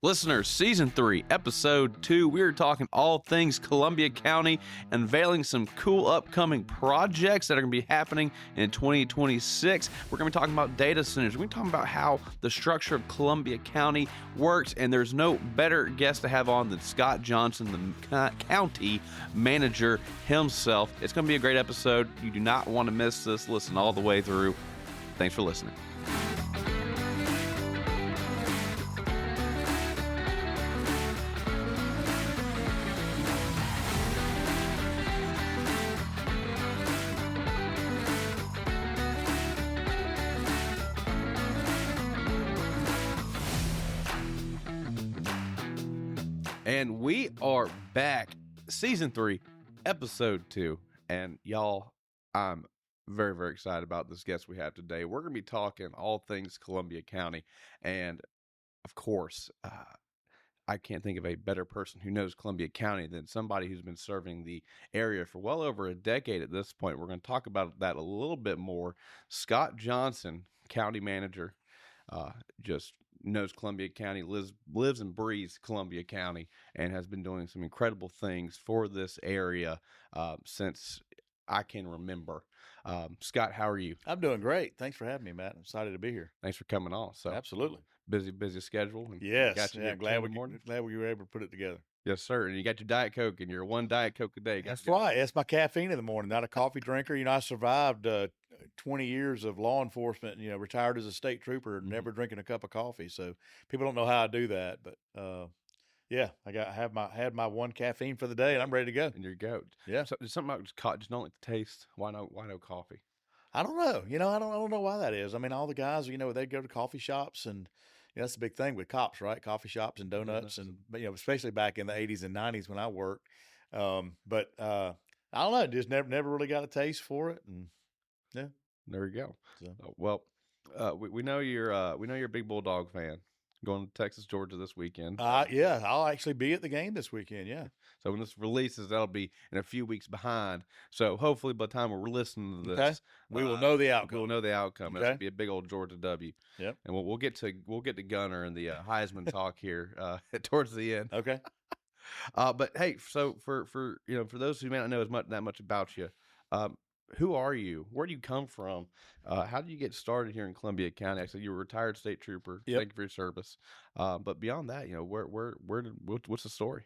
Listeners, Season 3, Episode 2, we are talking all things Columbia County, unveiling some cool upcoming projects that are going to be happening in 2026. We're going to be talking about data centers. We're going to be talking about how the structure of Columbia County works, and there's no better guest to have on than Scott Johnson, the county manager himself. It's going to be a great episode. You do not want to miss this. Listen all the way through. Thanks for listening. And we are back, Season 3, Episode 2. And y'all, I'm very, very excited about this guest we have today. We're going to be talking all things Columbia County. And, of course, I can't think of a better person who knows Columbia County than somebody who's been serving the area for well over a decade at this point. We're going to talk about that a little bit more. Scott Johnson, county manager, just knows Columbia County, lives and breathes Columbia County, and has been doing some incredible things for this area since I can remember. Scott, how are you? I'm doing great. Thanks for having me, Matt. I'm excited to be here. Thanks for coming on. So Absolutely. busy schedule. And Yes. got you Yeah, here I'm glad in the morning. we were able to put it together. Yes, sir. And you got your Diet Coke, and you're one Diet Coke a day. That's right. That's my caffeine in the morning. Not a coffee drinker. I survived 20 years of law enforcement, retired as a state trooper, never drinking a cup of coffee. So people don't know how I do that, but yeah, had my one caffeine for the day, and I'm ready to go. And you're goat. Yeah. So there's something about just don't like the taste. Why no coffee? I don't know. I don't know why that is. I mean, all the guys, they go to coffee shops, and that's the big thing with cops, right? Coffee shops and donuts, and especially back in the 80s and 90s when I worked. But I don't know. Just never really got a taste for it, and yeah, there we go. So. Well, we know you're a big Bulldog fan. Going to Texas, Georgia this weekend. Yeah, I'll actually be at the game this weekend. Yeah. So when this releases, that'll be in a few weeks behind. So hopefully by the time we're listening to this, we will know the outcome. We'll know the outcome. Okay. It'll be a big old Georgia W. Yep. And we'll get to Gunner and the Heisman talk here towards the end. Okay. But hey, so for those who may not know that much about you, who are you? Where do you come from? How did you get started here in Columbia County? Actually, you were a retired state trooper. Yep. Thank you for your service. But beyond that, what's the story?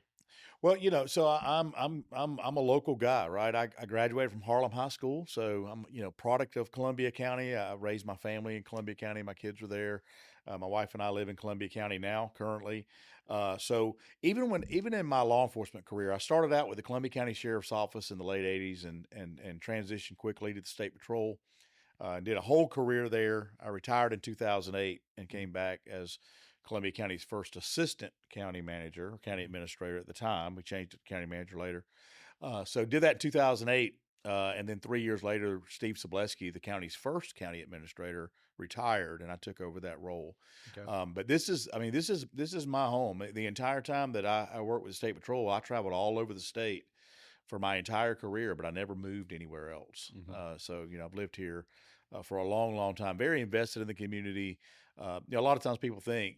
Well, so I'm a local guy, right? I graduated from Harlem High School, so I'm product of Columbia County. I raised my family in Columbia County. My kids were there. My wife and I live in Columbia County now, currently. So even in my law enforcement career, I started out with the Columbia County Sheriff's Office in the late '80s and transitioned quickly to the State Patrol. Did a whole career there. I retired in 2008 and came back as Columbia County's first assistant county manager or county administrator at the time. We changed it to county manager later. So did that in 2008. And then 3 years later, Steve Sobleski, the county's first county administrator, retired, and I took over that role. Okay. But this is my home. The entire time that I worked with the State Patrol, I traveled all over the state for my entire career, but I never moved anywhere else. Mm-hmm. So I've lived here for a long, long time. Very invested in the community. A lot of times people think,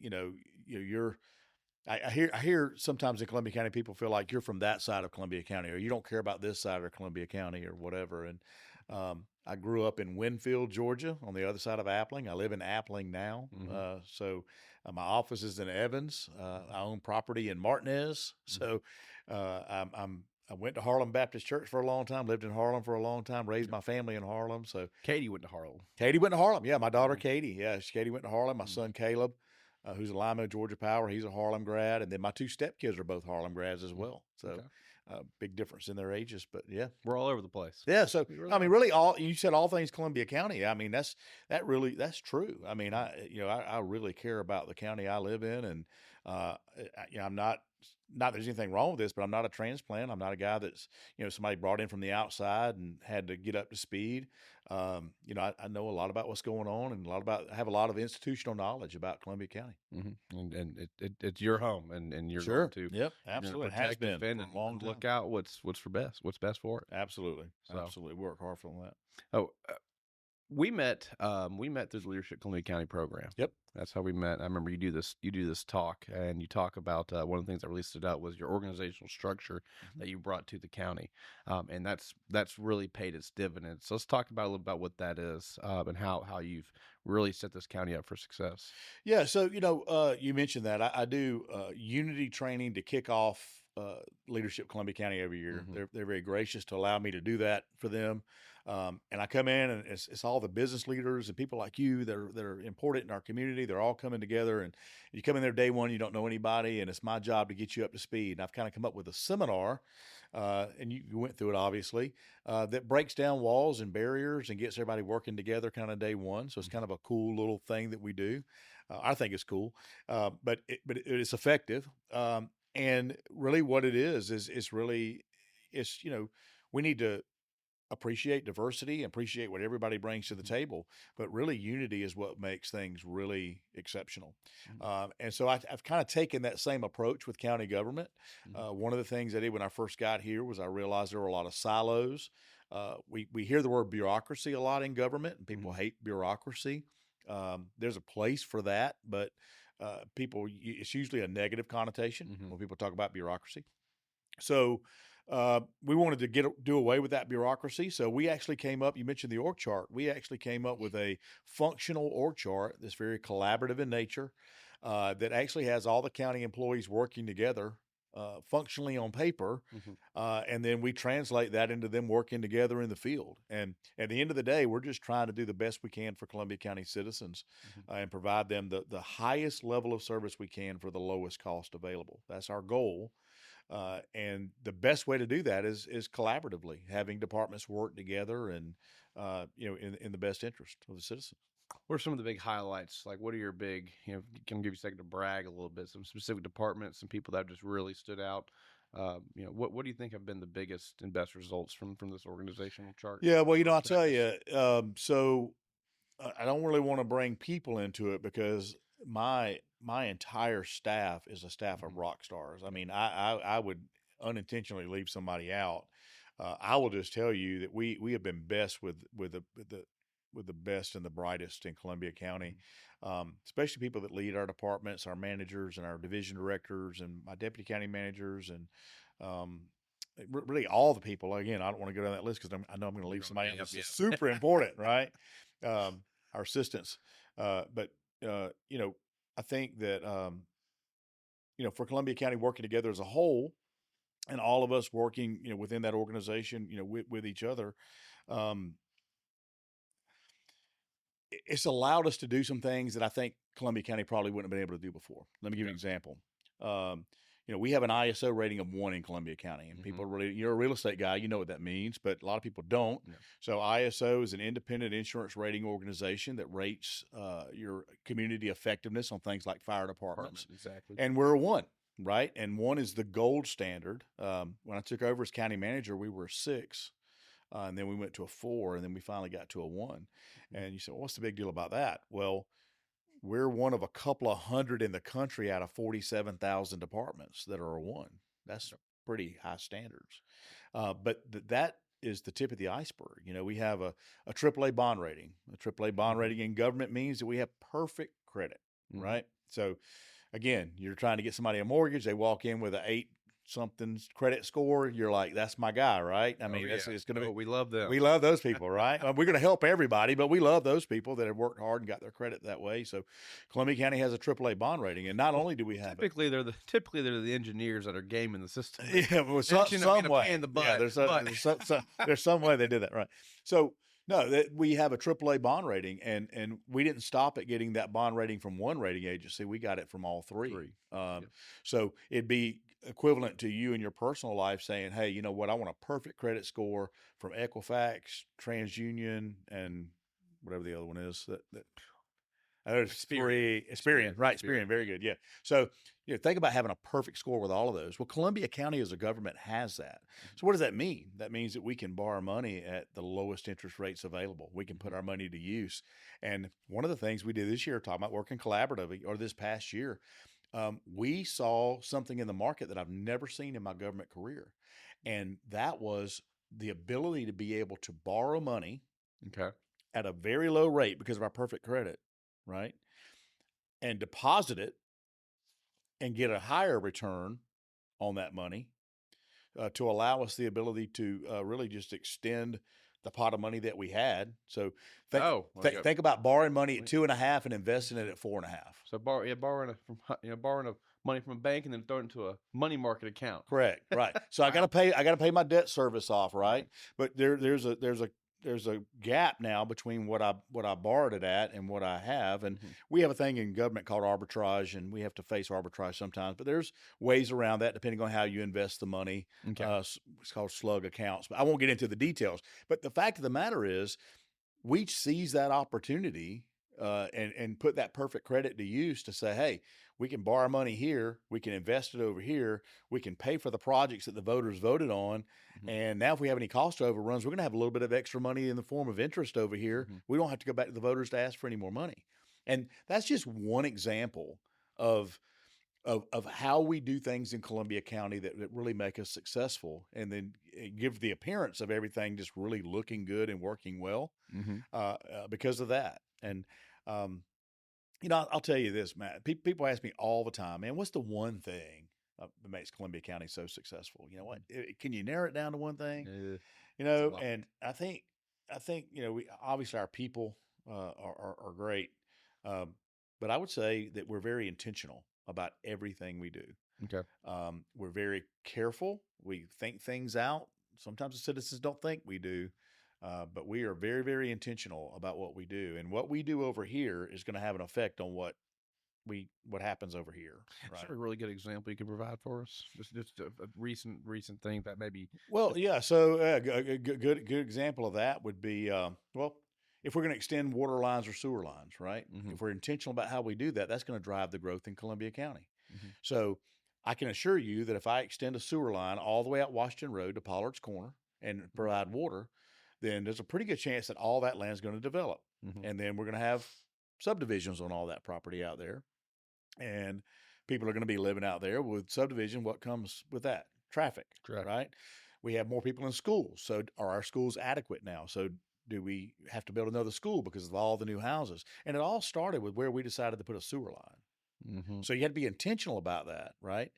I hear sometimes in Columbia County people feel like you're from that side of Columbia County, or you don't care about this side of Columbia County, or whatever. And I grew up in Winfield, Georgia, on the other side of Appling. I live in Appling now. Mm-hmm. So my office is in Evans. I own property in Martinez. So I went to Harlem Baptist Church for a long time, lived in Harlem for a long time, raised my family in Harlem. So Katie went to Harlem. Katie went to Harlem. Yeah, my daughter Katie. Yeah, Katie went to Harlem. My son Caleb, who's a lineman of Georgia Power, he's a Harlem grad. And then my two stepkids are both Harlem grads as well. So big difference in their ages. But yeah. We're all over the place. Yeah. So, really you said all things Columbia County. I mean, that's true. I mean, I really care about the county I live in. And, I'm not that there's anything wrong with this, but I'm not a transplant. I'm not a guy that's, somebody brought in from the outside and had to get up to speed. I know a lot about what's going on, and I have a lot of institutional knowledge about Columbia County. Mm-hmm. And it's your home, and you're sure. going to Yep, absolutely. It has been defend, for and a long time. look out what's best for it. Absolutely. So. Absolutely. Work hard for that. Oh, we met. We met through the Leadership Columbia County program. Yep. That's how we met. I remember you do this. You do this talk, and you talk about one of the things that really stood out was your organizational structure Mhm. that you brought to the county, and that's really paid its dividends. So let's talk about a little about what that is, and how you've really set this county up for success. Yeah. So, you mentioned that I do unity training to kick off Leadership Columbia County every year. Mm-hmm. They're very gracious to allow me to do that for them. And I come in and it's all the business leaders and people like you that are important in our community. They're all coming together, and you come in there day one, you don't know anybody, and it's my job to get you up to speed. And I've kind of come up with a seminar, and you went through it obviously, that breaks down walls and barriers and gets everybody working together kind of day one. So it's kind of a cool little thing that we do. I think it's cool, but it's effective. And really, what it is really it's we need to appreciate diversity, appreciate what everybody brings to the table, but really unity is what makes things really exceptional. Mm-hmm. And so I've kind of taken that same approach with county government. Mm-hmm. One of the things I did when I first got here was I realized there were a lot of silos. We hear the word bureaucracy a lot in government, and people Mm-hmm. hate bureaucracy. There's a place for that, but it's usually a negative connotation Mm-hmm. when people talk about bureaucracy. So we wanted to do away with that bureaucracy. So we actually came up. You mentioned the org chart. We actually came up with a functional org chart that's very collaborative in nature. That actually has all the county employees working together functionally on paper, Mm-hmm. and then we translate that into them working together in the field. And at the end of the day, we're just trying to do the best we can for Columbia County citizens, Mm-hmm. and provide them the highest level of service we can for the lowest cost available. That's our goal. And the best way to do that is collaboratively having departments work together and in the best interest of the citizens. What are some of the big highlights? Like, what are your big, can give you a second to brag a little bit, some specific departments, some people that have just really stood out. What do you think have been the biggest and best results from this organizational chart? Yeah, well, I'll tell Practice. you. I don't really want to bring people into it because my entire staff is a staff of Mm-hmm. rock stars. I mean, I would unintentionally leave somebody out. I will just tell you that we have been best with the best and the brightest in Columbia County, especially people that lead our departments, our managers, and our division directors, and my deputy county managers, and um, really all the people. Again, I don't want to go down that list because I know I'm going to leave somebody else. Yep, This yep. is super important, right? Our assistants, but I think that for Columbia County working together as a whole, and all of us working, within that organization, with each other, um, it's allowed us to do some things that I think Columbia County probably wouldn't have been able to do before. Let me give you an Okay. example. Um, we have an ISO rating of 1 in Columbia County, and Mm-hmm. people really, you're a real estate guy, you know what that means, but a lot of people don't. Yeah. So ISO is an independent insurance rating organization that rates your community effectiveness on things like fire departments, Exactly. and we're a 1. Right. And 1 is the gold standard. When I took over as county manager, we were a 6. And then we went to a 4, and then we finally got to a 1. And you said, well, what's the big deal about that? Well, we're one of a couple of hundred in the country out of 47,000 departments that are a 1. That's pretty high standards. But that is the tip of the iceberg. We have a AAA bond rating. A AAA bond Mm-hmm. rating in government means that we have perfect credit, Mm-hmm. right? So again, you're trying to get somebody a mortgage. They walk in with an 8 something credit score. You're like, that's my guy, right? I mean, it's going to be. We love them. We love those people, right? We're going to help everybody, but we love those people that have worked hard and got their credit that way. So, Columbia County has a AAA bond rating, and not only do we have typically they're the engineers that are gaming the system. yeah, well, some way. In the butt, yeah, there's some way they did that, right? So. No, we have a AAA bond rating, and we didn't stop at getting that bond rating from one rating agency. We got it from all three. Yep. So it'd be equivalent to you in your personal life saying, "Hey, you know what? I want a perfect credit score from Equifax, TransUnion, and whatever the other one is." There's Experian, right? Experian, very good. Yeah. So think about having a perfect score with all of those. Well, Columbia County as a government has that. So what does that mean? That means that we can borrow money at the lowest interest rates available. We can put our money to use. And one of the things we did this year, talking about working collaboratively, or this past year, we saw something in the market that I've never seen in my government career, and that was the ability to be able to borrow money. Okay. at a very low rate because of our perfect credit, right? And deposit it and get a higher return on that money to allow us the ability to really just extend the pot of money that we had. So think about borrowing money at 2.5 and investing it at 4.5. So borrowing a money from a bank and then throw it into a money market account. Correct. Right. So I got to pay my debt service off. Right. But there's a gap now between what I borrowed it at and what I have. And we have a thing in government called arbitrage, and we have to face arbitrage sometimes. But there's ways around that depending on how you invest the money. Okay. It's called slug accounts. But I won't get into the details. But the fact of the matter is, we seize that opportunity and put that perfect credit to use to say, hey, we can borrow money here, we can invest it over here, we can pay for the projects that the voters voted on, and now if we have any cost overruns, we're going to have a little bit of extra money in the form of interest over here. We don't have to go back to the voters to ask for any more money. And that's just one example of how we do things in Columbia County that really make us successful, and then give the appearance of everything just really looking good and working well because of that. And I'll tell you this, Matt. People ask me all the time, man, what's the one thing that makes Columbia County so successful? You know what? Can you narrow it down to one thing? And I think we obviously our people are great, but I would say that we're very intentional about everything we do. Okay. We're very careful. We think things out. Sometimes the citizens don't think we do. But we are very, very intentional about what we do, and what we do over here is going to have an effect on what happens over here. Right? Is there a really good example you can provide for us? Just a recent thing that maybe. Well, yeah. So a good example of that would be if we're going to extend water lines or sewer lines, right? If we're intentional about how we do that, that's going to drive the growth in Columbia County. So I can assure you that if I extend a sewer line all the way out Washington Road to Pollard's Corner and provide water, then there's a pretty good chance that all that land is going to develop. And then we're going to have subdivisions on all that property out there. And people are going to be living out there with subdivision. What comes with that? Traffic, right? We have more people in schools. So are our schools adequate now? So do we have to build another school because of all the new houses? And it all started with where we decided to put a sewer line. So you had to be intentional about that, right?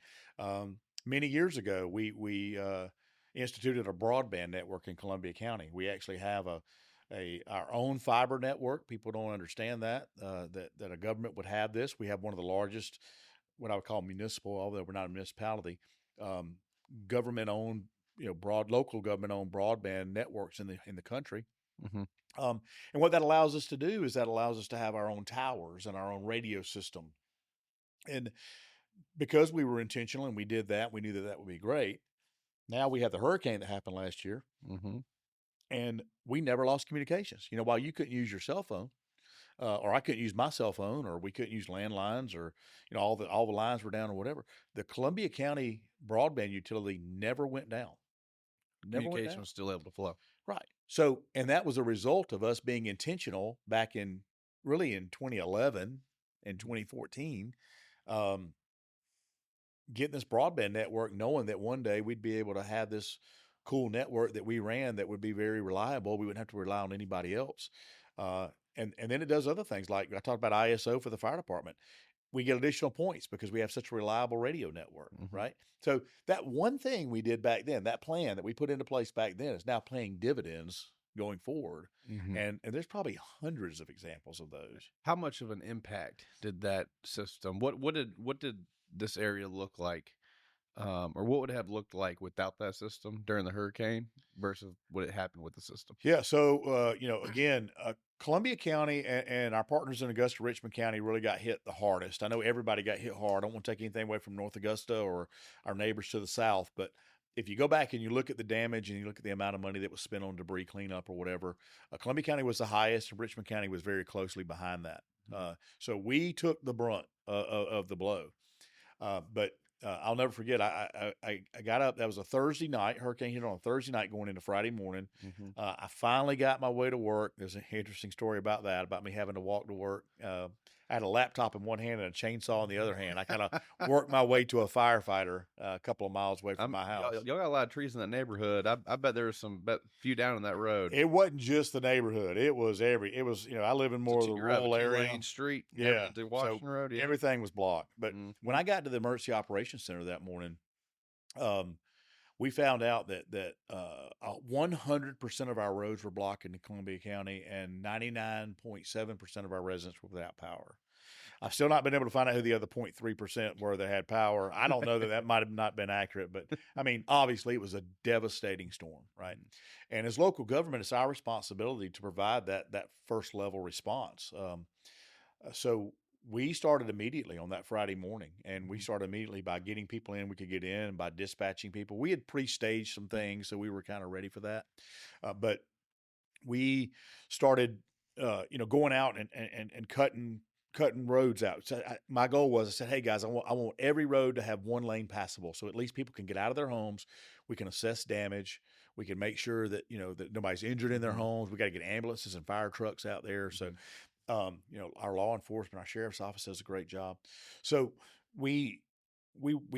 Many years ago, we instituted a broadband network in Columbia County. We actually have our own fiber network. People don't understand that a government would have this. We have one of the largest, what I would call municipal, although we're not a municipality, government-owned, local government-owned broadband networks in the country. And what that allows us to do is that allows us to have our own towers and our own radio system. And because we were intentional and we did that, we knew that would be great. Now we have the hurricane that happened last year, and we never lost communications. While you couldn't use your cell phone, or I couldn't use my cell phone, or we couldn't use landlines, or all the lines were down or whatever, the Columbia County broadband utility never went down. Communication was still able to flow. Right. So, and that was a result of us being intentional back in 2011 and 2014. Getting this broadband network, knowing that one day we'd be able to have this cool network that we ran that would be very reliable. We wouldn't have to rely on anybody else. And then it does other things, like I talked about ISO for the fire department. We get additional points because we have such a reliable radio network, right? So that one thing we did back then, that plan that we put into place back then, is now paying dividends going forward. And there's probably hundreds of examples of those. How much of an impact did that system? What did this area look like, or what would it have looked like without that system during the hurricane versus what it happened with the system? Yeah. So, again, Columbia County and our partners in Augusta, Richmond County really got hit the hardest. I know everybody got hit hard. I don't want to take anything away from North Augusta or our neighbors to the south, but if you go back and you look at the damage and you look at the amount of money that was spent on debris cleanup or whatever, Columbia County was the highest, and Richmond County was very closely behind that. So we took the brunt of the blow. But I'll never forget, I got up, that was a Thursday night, hurricane hit on a Thursday night going into Friday morning. I finally got my way to work. There's an interesting story about that, about me having to walk to work. I had a laptop in one hand and a chainsaw in the other hand. I kind of worked my way to a firefighter a couple of miles away from my house. Y'all got a lot of trees in that neighborhood. I bet there's few down in that road. It wasn't just the neighborhood. It was I live in more of the rural area. Lane street, Yeah. to Washington Road. Yeah. Everything was blocked. But when I got to the emergency operations center that morning, we found out that 100% of our roads were blocked in Columbia County, and 99.7% of our residents were without power. I've still not been able to find out who the other 0.3% were that had power. I don't know that might have not been accurate, but I mean, obviously it was a devastating storm, right? And as local government, it's our responsibility to provide that first level response. So we started immediately on that Friday morning, and we started immediately by getting people in. We could get in by dispatching people. We had pre-staged some things, so we were kind of ready for that. But we started, going out and cutting roads out. So my goal was, I said, hey guys, I want every road to have one lane passable, so at least people can get out of their homes. We can assess damage. We can make sure that that nobody's injured in their homes. We got to get ambulances and fire trucks out there. So, our law enforcement, our sheriff's office does a great job. So we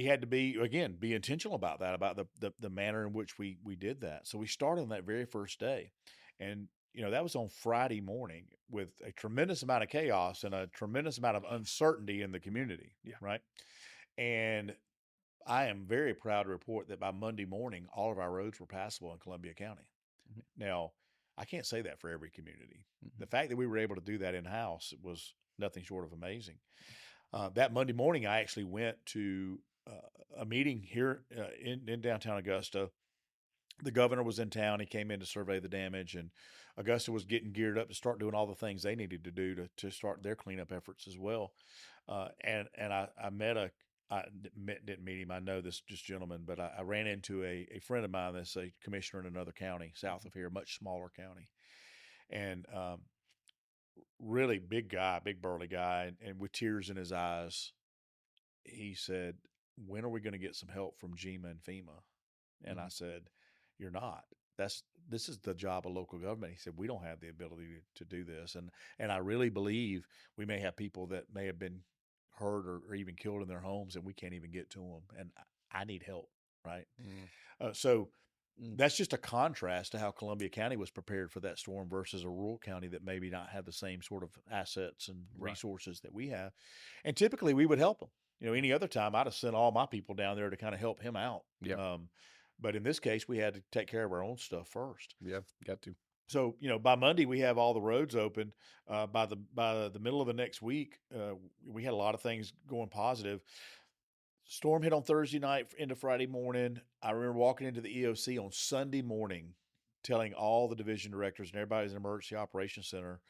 had to be intentional about that, about the manner in which we did that. So we started on that very first day, and that was on Friday morning with a tremendous amount of chaos and a tremendous amount of uncertainty in the community. Yeah. Right. And I am very proud to report that by Monday morning, all of our roads were passable in Columbia County. Mm-hmm. Now, I can't say that for every community. Mm-hmm. The fact that we were able to do that in-house was nothing short of amazing. That Monday morning, I actually went to a meeting here in downtown Augusta. The governor was in town. He came in to survey the damage, and Augusta was getting geared up to start doing all the things they needed to do to start their cleanup efforts as well. And I didn't meet him. I know this gentleman, but I ran into a friend of mine that's a commissioner in another county south of here, much smaller county, and really big guy, big burly guy, and with tears in his eyes, he said, "When are we going to get some help from GMA and FEMA?" And I said, "You're not. This is the job of local government." He said, "We don't have the ability to do this." And I really believe we may have people that may have been hurt or even killed in their homes, and we can't even get to them. And I need help, right? So that's just a contrast to how Columbia County was prepared for that storm versus a rural county that maybe not have the same sort of assets and resources that we have. And typically we would help them. Any other time I'd have sent all my people down there to kind of help him out. Yeah. But in this case, we had to take care of our own stuff first. Yeah, got to. So, by Monday, we have all the roads open. By the middle of the next week, we had a lot of things going positive. Storm hit on Thursday night into Friday morning. I remember walking into the EOC on Sunday morning, telling all the division directors and everybody in the Emergency Operations Center,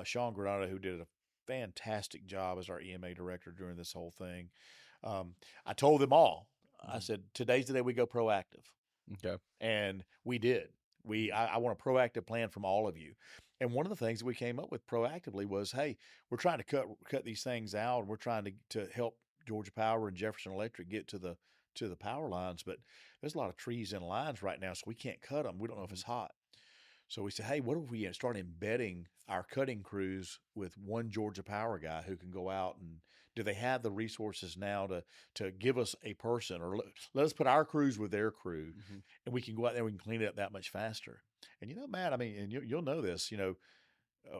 Sean Granado, who did a fantastic job as our EMA director during this whole thing. I told them all, I said, today's the day we go proactive. Okay. And we did. I want a proactive plan from all of you. And one of the things that we came up with proactively was, hey, we're trying to cut these things out, and we're trying to help Georgia Power and Jefferson Electric get to the power lines, but there's a lot of trees in lines right now, so we can't cut them. We don't know if it's hot. So we said, hey, what if we start embedding our cutting crews with one Georgia Power guy who can go out, and do they have the resources now to give us a person, or let us put our crews with their crew, and we can go out there and we can clean it up that much faster. And Matt, I mean, and you'll know this,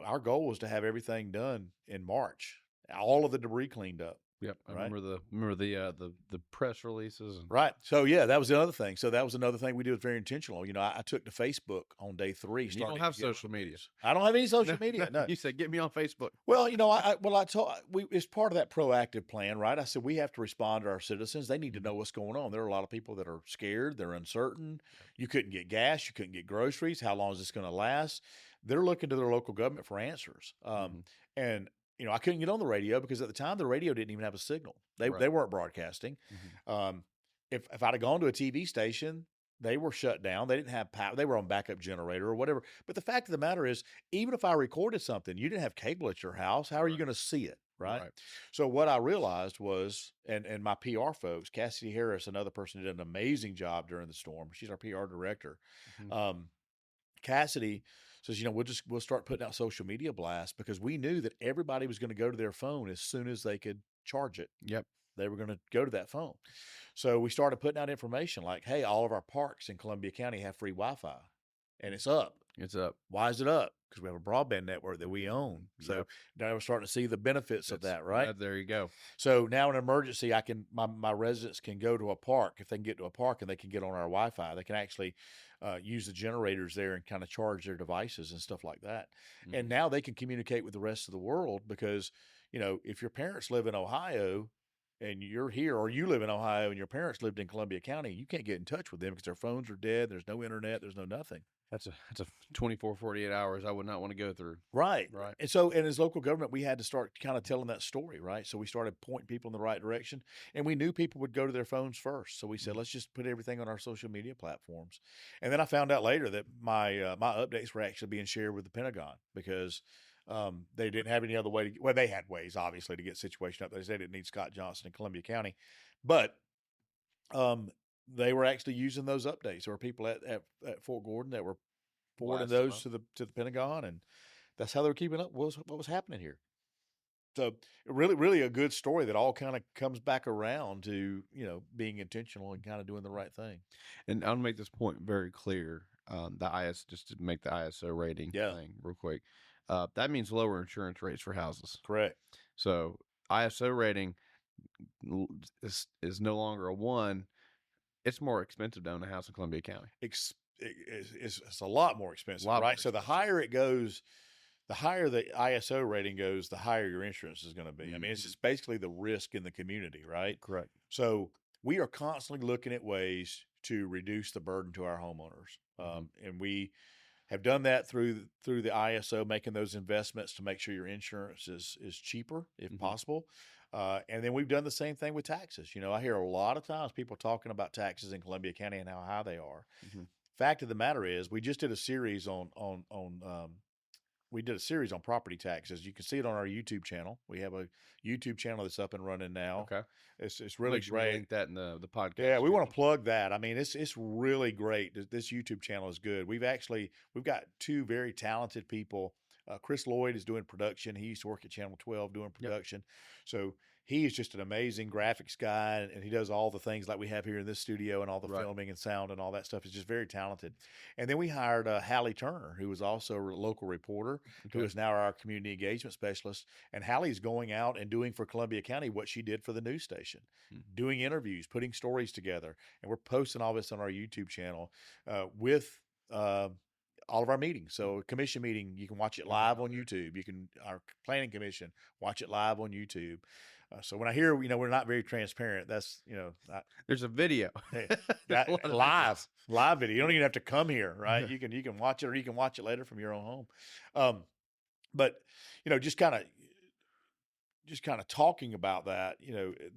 our goal was to have everything done in March, all of the debris cleaned up. Yep, I remember the press releases. Right. So yeah, that was another thing. So that was another thing we did was very intentional. I took to Facebook on day 3. You don't have social media. I don't have any social media. No. You said get me on Facebook. Well, it's part of that proactive plan, right? I said we have to respond to our citizens. They need to know what's going on. There are a lot of people that are scared. They're uncertain. You couldn't get gas. You couldn't get groceries. How long is this going to last? They're looking to their local government for answers. And I couldn't get on the radio because at the time the radio didn't even have a signal. They weren't broadcasting. If I'd have gone to a TV station, they were shut down. They didn't have power. They were on backup generator or whatever. But the fact of the matter is, even if I recorded something, you didn't have cable at your house. How are you going to see it? Right. So what I realized was, and my PR folks, Cassidy Harris, another person who did an amazing job during the storm. She's our PR director. Cassidy says, we'll start putting out social media blasts because we knew that everybody was going to go to their phone as soon as they could charge it. Yep. They were going to go to that phone. So we started putting out information like, hey, all of our parks in Columbia County have free Wi-Fi, and it's up. It's up. Why is it up? Because we have a broadband network that we own. So Yep. now we're starting to see the benefits of that, right? There you go. So now in an emergency, my residents can go to a park. If they can get to a park and they can get on our Wi-Fi, they can actually use the generators there and kind of charge their devices and stuff like that. Mm-hmm. And now they can communicate with the rest of the world because, if your parents live in Ohio and you're here, or you live in Ohio and your parents lived in Columbia County, you can't get in touch with them because their phones are dead. There's no internet. There's no nothing. That's a 24, 48 hours I would not want to go through. Right. Right. And so, and as local government, we had to start kind of telling that story, right? So we started pointing people in the right direction, and we knew people would go to their phones first. So we said, let's just put everything on our social media platforms. And then I found out later that my updates were actually being shared with the Pentagon because they didn't have any other way to. Well, they had ways, obviously, to get situation updates. They didn't need Scott Johnson in Columbia County, but they were actually using those updates. There were people at Fort Gordon that were forwarding those to the Pentagon, and that's how they were keeping up what was happening here. So really, really a good story that all kind of comes back around to being intentional and kind of doing the right thing. And I'll make this point very clear. Just to make the ISO rating thing real quick. That means lower insurance rates for houses. Correct. So ISO rating is no longer a 1. It's more expensive to own a house in Columbia County. It's a lot more expensive, right? So the higher it goes, the higher the ISO rating goes, the higher your insurance is going to be. Mm-hmm. I mean, it's just basically the risk in the community, right? Correct. So we are constantly looking at ways to reduce the burden to our homeowners, and we have done that through the ISO, making those investments to make sure your insurance is cheaper if possible. And then we've done the same thing with taxes. I hear a lot of times people talking about taxes in Columbia County and how high they are. Fact of the matter is, we just did a series on property taxes. You can see it on our YouTube channel. We have a YouTube channel that's up and running now. Okay, it's really great. Link that in the podcast. Yeah, we want to plug that. I mean, it's really great. This YouTube channel is good. We've got 2 very talented people. Chris Lloyd is doing production. He used to work at Channel 12 doing production. So he is just an amazing graphics guy, and he does all the things like we have here in this studio and all the filming and sound and all that stuff. He's just very talented. And then we hired Hallie Turner, who was also a local reporter, who is now our community engagement specialist. And Hallie's going out and doing for Columbia County what she did for the news station, doing interviews, putting stories together. And we're posting all this on our YouTube channel with all of our meetings. So a commission meeting, you can watch it live on YouTube. Our planning commission, watch it live on YouTube. So when I hear, we're not very transparent, that's, there's a video, live video. You don't even have to come here, right? You can watch it, or you can watch it later from your own home. But, just kind of talking about that,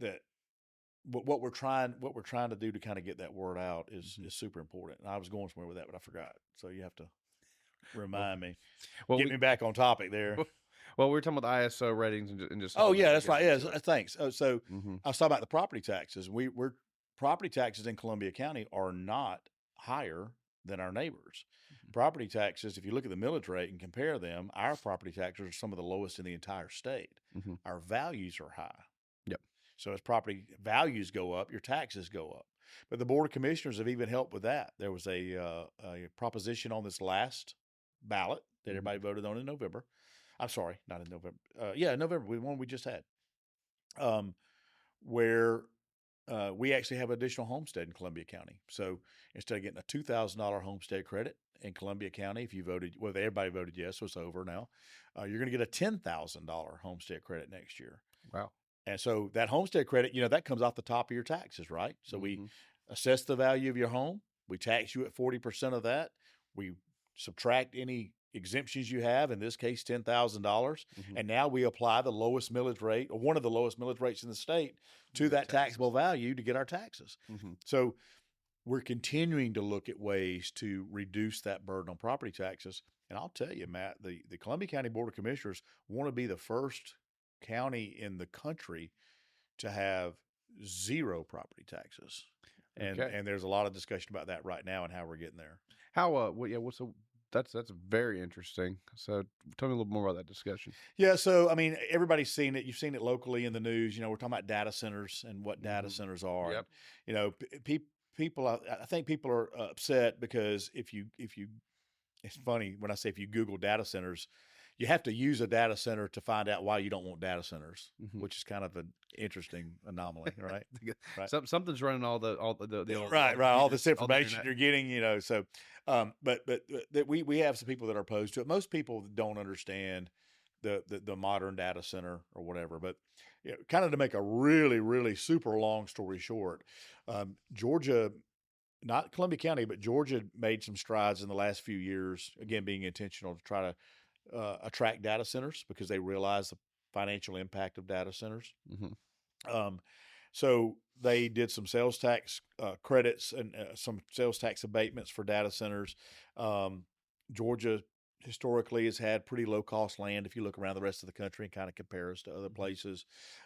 that what we're trying to do to kind of get that word out is super important. And I was going somewhere with that, but I forgot. So you have to remind me. Get me back on topic there. Well, we were talking about the ISO ratings and just. Oh yeah, that's right. Yeah, thanks. So I was talking about the property taxes. We're property taxes in Columbia County are not higher than our neighbors. Property taxes, if you look at the millage rate and compare them, our property taxes are some of the lowest in the entire state. Our values are high. Yep. So as property values go up, your taxes go up. But the Board of Commissioners have even helped with that. There was a proposition on this last ballot that everybody voted on in November. I'm sorry, not in November. November, the one we just had, where we actually have additional homestead in Columbia County. So instead of getting a $2,000 homestead credit in Columbia County, if you voted, well, everybody voted yes, so it's over now, you're going to get a $10,000 homestead credit next year. Wow. And so that homestead credit, that comes off the top of your taxes, right? So we assess the value of your home. We tax you at 40% of that. We subtract any exemptions you have, in this case, $10,000. And now we apply the lowest millage rate, or one of the lowest millage rates in the state, to that taxable value to get our taxes. So we're continuing to look at ways to reduce that burden on property taxes. And I'll tell you, Matt, the Columbia County Board of Commissioners want to be the first county in the country to have 0 property taxes. And there's a lot of discussion about that right now and how we're getting there. How what's That's very interesting. So tell me a little more about that discussion. Yeah, so I mean, everybody's seen it. You've seen it locally in the news. We're talking about data centers and what data Hmm. centers are, and Yep. people. I think people are upset because it's funny when I say if you Google data centers, you have to use a data center to find out why you don't want data centers, Hmm. which is kind of an interesting anomaly, right? Right. Something's running the old all Right, the right. All this computers, all the information internet. you're getting, so, but that we have some people that are opposed to it. Most people don't understand the modern data center or whatever. But kind of to make a really, really super long story short, Georgia, not Columbia County, but Georgia made some strides in the last few years. Again, being intentional to try to attract data centers because they realize the financial impact of data centers. Hmm. Um, so they did some sales tax credits and some sales tax abatements for data centers. Georgia historically has had pretty low cost land if you look around the rest of the country and kind of compare us to other places.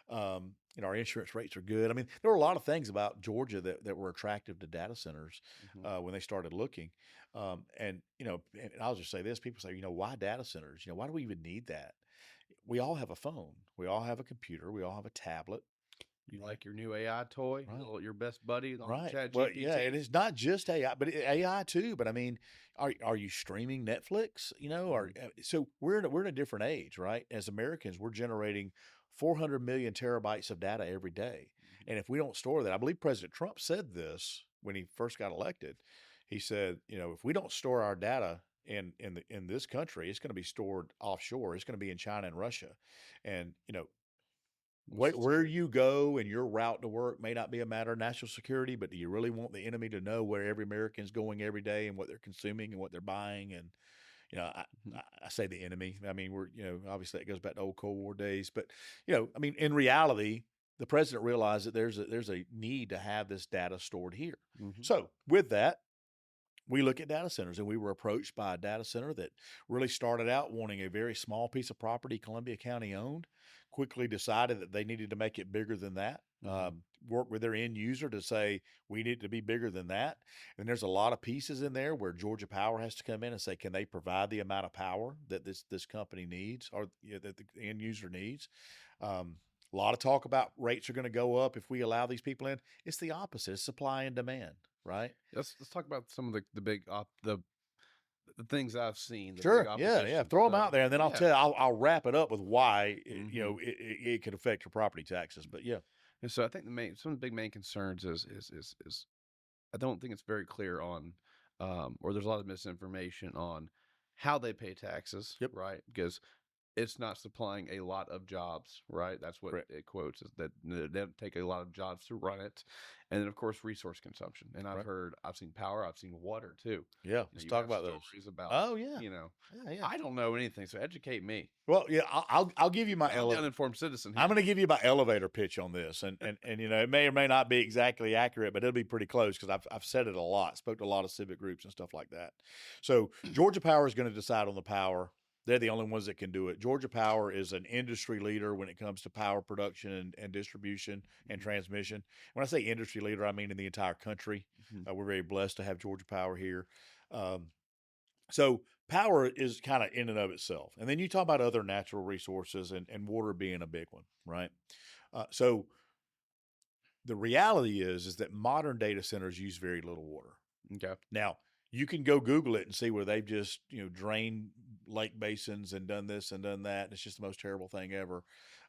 Our insurance rates are good. I mean, there were a lot of things about Georgia that were attractive to data centers Hmm. when they started looking. And I'll just say this: people say, why data centers? Why do we even need that? We all have a phone. We all have a computer. We all have a tablet. You like your new AI toy, Right. your best buddy on Right. Chat Well, yeah, GPT? it is not just AI, but AI too. But I mean, are you streaming Netflix? Or Hmm. so we're in a different age, right? As Americans, we're generating 400 million terabytes of data every day, and if we don't store that, I believe President Trump said this when he first got elected. He said, if we don't store our data in this country, it's going to be stored offshore. It's going to be in China and Russia, and What's where you go and your route to work may not be a matter of national security, but do you really want the enemy to know where every American's going every day and what they're consuming and what they're buying? And I, Mhm. I say the enemy. I mean, we're obviously it goes back to old Cold War days, but I mean, in reality, the president realized that there's a need to have this data stored here. Mhm. So with that, we look at data centers, and we were approached by a data center that really started out wanting a very small piece of property Columbia County owned, quickly decided that they needed to make it bigger than that. Mhm. Work with their end user to say we need to be bigger than that. And there's a lot of pieces in there where Georgia Power has to come in and say, can they provide the amount of power that this company needs, or that the end user needs? A lot of talk about rates are going to go up if we allow these people in. It's the opposite. It's supply and demand, right? Let's talk about some of the big the things I've seen, the big Sure. Yeah. Yeah. opposition. Throw them out So there, and then yeah. I'll wrap it up with why Hmm. it could affect your property taxes. But yeah. And so I think some of the big main concerns is I don't think it's very clear on, or there's a lot of misinformation on how they pay taxes, Yep. right? Because it's not supplying a lot of jobs, right? That's what Correct. it quotes, is that they don't take a lot of jobs to run it. And then, of course, resource consumption. And Right. I've seen power, I've seen water too. Yeah. Let's You talk have about those. stories about, Oh yeah. you know, Yeah. Yeah. I don't know anything, so educate me. Well, yeah. I'll give you my I'm the uninformed citizen I'm here. going to give you my elevator pitch on this, and it may or may not be exactly accurate, but it'll be pretty close because I've said it a lot. Spoke to a lot of civic groups and stuff like that. So Georgia Power is going to decide on the power. They're the only ones that can do it. Georgia Power is an industry leader when it comes to power production and distribution and transmission. When I say industry leader, I mean in the entire country. Mhm. We're very blessed to have Georgia Power here. Um, so power is kind of in and of itself. And then you talk about other natural resources and water being a big one, right? So the reality is that modern data centers use very little water. Okay. Now, you can go Google it and see where they've just, drained lake basins and done this and done that. It's just the most terrible thing ever.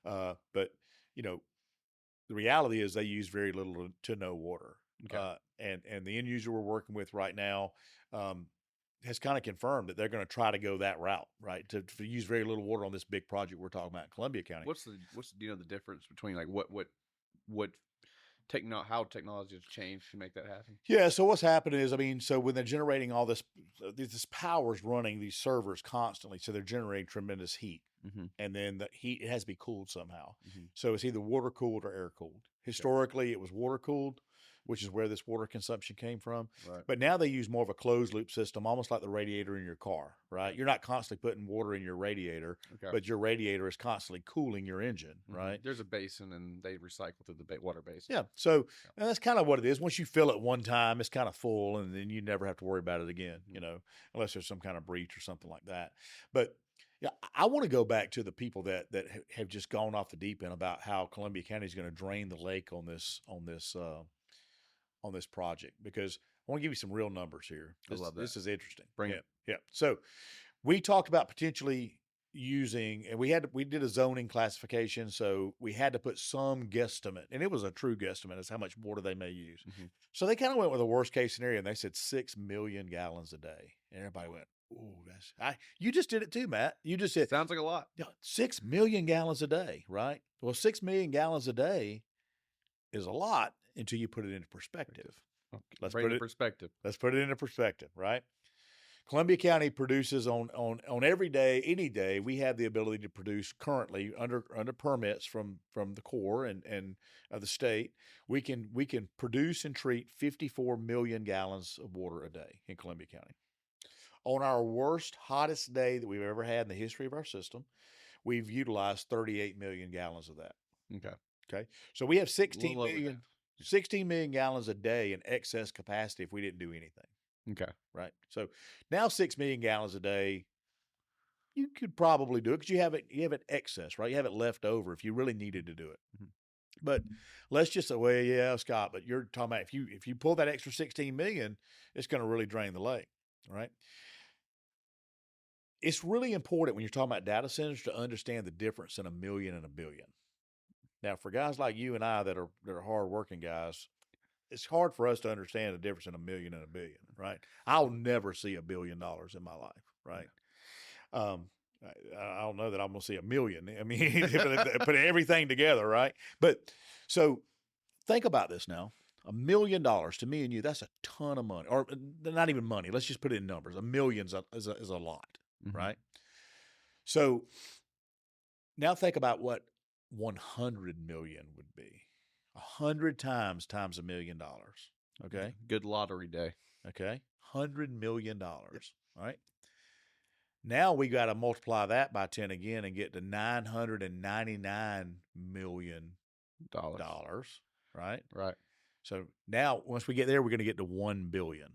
But, you know, the reality is they use very little to no water. Okay. And the end user we're working with right now um, has kind of confirmed that they're going to try to go that route, right? To use very little water on this big project we're talking about in Columbia County. What's do you know the difference between like what how technology has changed to make that happen? Yeah. So what's happening is, I mean, so when they're generating all this power is running these servers constantly, so they're generating tremendous heat, Mm-hmm. and then the heat, it has to be cooled somehow. Mm-hmm. So it's either water cooled or air cooled. Okay. Historically, it was water cooled. which is where this water consumption came from. Right. But now they use more of a closed loop system, almost like the radiator in your car, right? You're not constantly putting water in your radiator, Okay. but your radiator is constantly cooling your engine, right? There's a basin, and they recycle through the water basin. Yeah. So and that's kind of what it is. Once you fill it one time, it's kind of full, and then you never have to worry about it again, unless there's some kind of breach or something like that. But yeah, I want to go back to the people that have just gone off the deep end about how Columbia County is going to drain the lake on this project, because I want to give you some real numbers here. I love that. This is interesting. Bring it. Yeah. So we talked about potentially using, and we did a zoning classification, so we had to put some guesstimate, and it was a true guesstimate as how much water they may use. So they kind of went with a worst case scenario, and they said 6 million gallons a day, and everybody went, "Ooh, you just did it too, Matt. You just said sounds like a lot. 6 million gallons a day, right? Well, 6 million gallons a day is a lot until you put it into perspective. Okay. Let's put it in perspective. Let's put it into perspective, right? Columbia County produces on every day, any day, we have the ability to produce currently under permits from the Corps and the state. We can produce and treat 54 million gallons of water a day in Columbia County. On our worst, hottest day that we've ever had in the history of our system, we've utilized 38 million gallons of that. Okay. So we have 16 million gallons a day in excess capacity if we didn't do anything. Okay. Right. So now 6 million gallons a day, you could probably do it because you have it excess, right? You have it left over if you really needed to do it. But let's just say, well, yeah, Scott, but you're talking about if you pull that extra 16 million, it's going to really drain the lake, right? It's really important when you're talking about data centers to understand the difference in a million and a billion. Now, for guys like you and I that are hardworking guys, it's hard for us to understand the difference in a million and a billion, right? I'll never see $1 billion in my life, right? I don't know that I'm going to see 1 million. I mean, put everything together, right? But so think about this now. $1 million to me and you, that's a ton of money, or not even money. Let's just put it in numbers. $1 million is a lot, right? So now think about what 100 million would be. 100 times $1 million. Okay. Good lottery day. Okay. $100 million. All right. Now we got to multiply that by 10 again and get to $999 million. Right. Right. So now once we get there, we're going to get to 1 billion.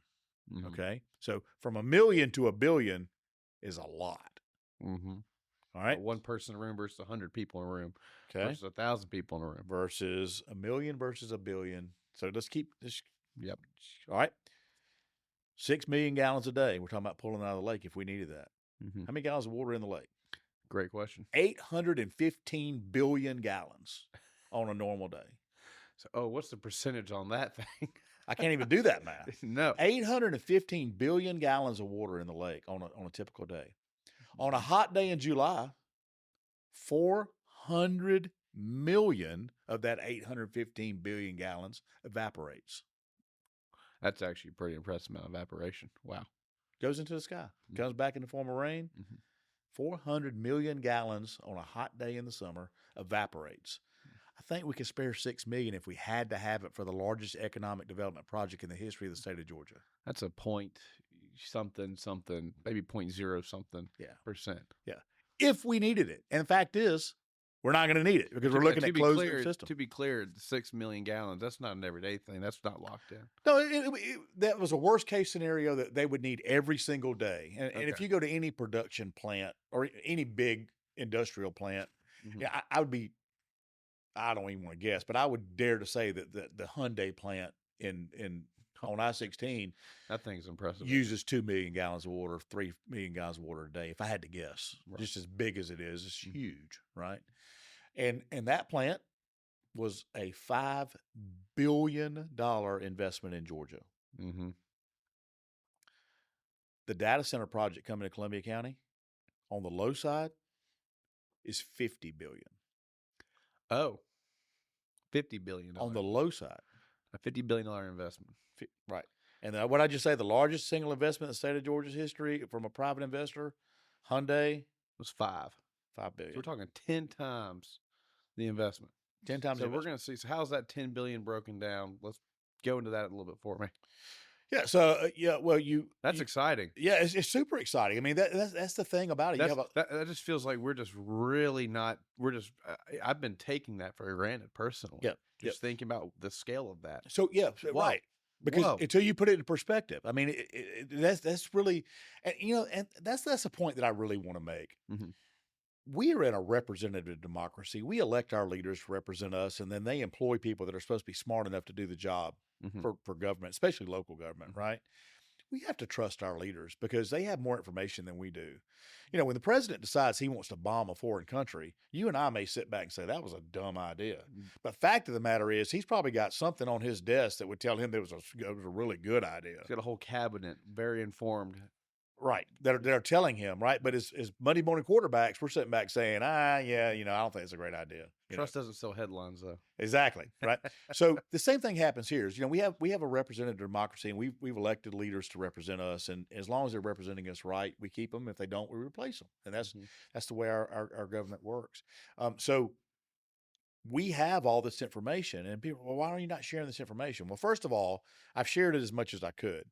Okay. So from 1 million to 1 billion is a lot. All right. One person in a room versus 100 people in a room. Okay. Versus 1,000 people in a room. Versus 1 million versus 1 billion. So let's keep this. Yep. All right. 6 million gallons a day. We're talking about pulling out of the lake if we needed that. How many gallons of water in the lake? Great question. 815 billion gallons on a normal day. So, what's the percentage on that thing? I can't even do that math. No. 815 billion gallons of water in the lake on a typical day. On a hot day in July, 400 million of that 815 billion gallons evaporates. That's actually a pretty impressive amount of evaporation. Wow. Goes into the sky. Comes back in the form of rain. 400 million gallons on a hot day in the summer evaporates. I think we could spare 6 million if we had to have it for the largest economic development project in the history of the state of Georgia. That's a point something, maybe 0.0 something percent. Yeah. If we needed it. And the fact is, we're not going to need it because we're looking at closed loop system. To be clear, 6 million gallons, that's not an everyday thing. That's not locked in. No, that was a worst case scenario that they would need every single day. And if you go to any production plant or any big industrial plant, I would be, I don't even want to guess, but I would dare to say that the Hyundai plant on I-16, that thing's impressive. Uses 2 million gallons of water, 3 million gallons of water a day. If I had to guess, just as big as it is, it's huge, right? And that plant was a $5 billion investment in Georgia. The data center project coming to Columbia County on the low side is $50 billion. Oh, $50 billion. On the low side. A $50 billion investment. Right. And what I just say, the largest single investment in the state of Georgia's history from a private investor, Hyundai, was $5 billion. So we're talking 10 times the investment. 10 times. So we're going to see. So how's that $10 billion broken down? Let's go into that a little bit for me. Yeah. So well, That's exciting. yeah, it's super exciting. I mean, that's the thing about it. You have That just feels like we're just really not. We're just. I've been taking that for granted personally. yeah, yeah. Just thinking about the scale of that. So yeah, Whoa. right. Because Whoa. until you put it into perspective, I mean, that's really, and and that's the point that I really want to make. Mhm. We are in a representative democracy. We elect our leaders to represent us, and then they employ people that are supposed to be smart enough to do the job Mhm. for government, especially local government, Mhm. right? We have to trust our leaders because they have more information than we do. You know, when the president decides he wants to bomb a foreign country, you and I may sit back and say that was a dumb idea. But fact of the matter is, he's probably got something on his desk that would tell him that it was a really good idea. He's got a whole cabinet, very informed. Right. They're telling him, right? But as Monday morning quarterbacks, we're sitting back saying, yeah, I don't think it's a great idea. Trust doesn't sell headlines, though. Exactly. Right. So the same thing happens here. Is, we have a representative democracy, and we've elected leaders to represent us. And as long as they're representing us right, we keep them. If they don't, we replace them. And that's the way our government works. So we have all this information, and people, well, why are you not sharing this information? Well, first of all, I've shared it as much as I could.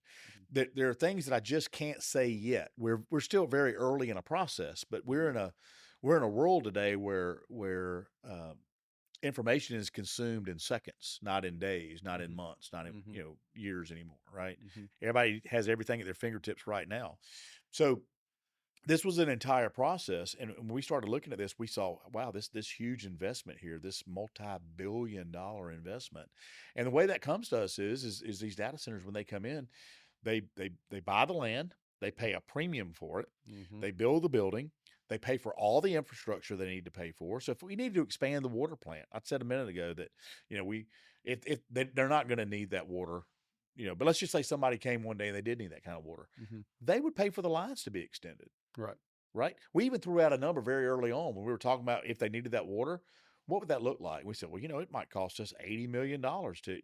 There are things that I just can't say yet. We're still very early in a process, but we're in a world today where information is consumed in seconds, not in days, not in months, not in years anymore. Right? Everybody has everything at their fingertips right now. So this was an entire process, and when we started looking at this, we saw, wow, this huge investment here, this multi-billion-dollar investment, and the way that comes to us is these data centers, when they come in, they buy the land, they pay a premium for it, they build the building, they pay for all the infrastructure they need to pay for. So if we need to expand the water plant, I said a minute ago that they're not going to need that water. But let's just say somebody came one day and they did need that kind of water. They would pay for the lines to be extended. Right. Right. We even threw out a number very early on when we were talking about if they needed that water, what would that look like? We said, well, it might cost us $80 million to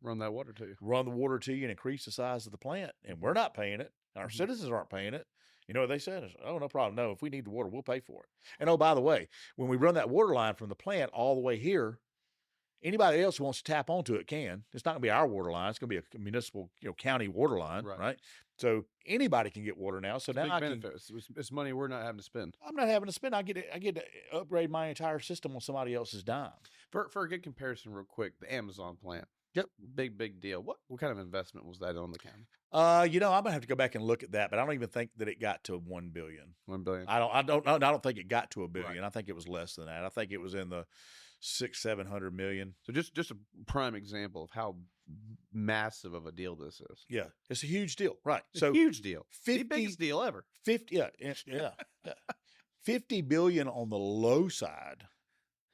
run that water to you, run the water to you, and increase the size of the plant. And we're not paying it, and our citizens aren't paying it. You know what they said? Oh, no problem. No, if we need the water, we'll pay for it. And oh, by the way, when we run that water line from the plant all the way here, anybody else who wants to tap onto it can. It's not going to be our water line. It's going to be a municipal, county water line, right? So anybody can get water now. So now I can. It's money we're not having to spend. I'm not having to spend. I get to upgrade my entire system on somebody else's dime. For a good comparison, real quick, the Amazon plant. Yep, big deal. What kind of investment was that on the county? I'm gonna have to go back and look at that, but I don't even think that it got to $1 billion. $1 billion. I don't think it got to $1 billion. Right. I think it was less than that. I think it was in the 600-700 million. So just a prime example of how massive of a deal this is. Yeah, it's a huge deal, right? It's a huge deal. The biggest deal ever. 50, yeah. 50 billion on the low side.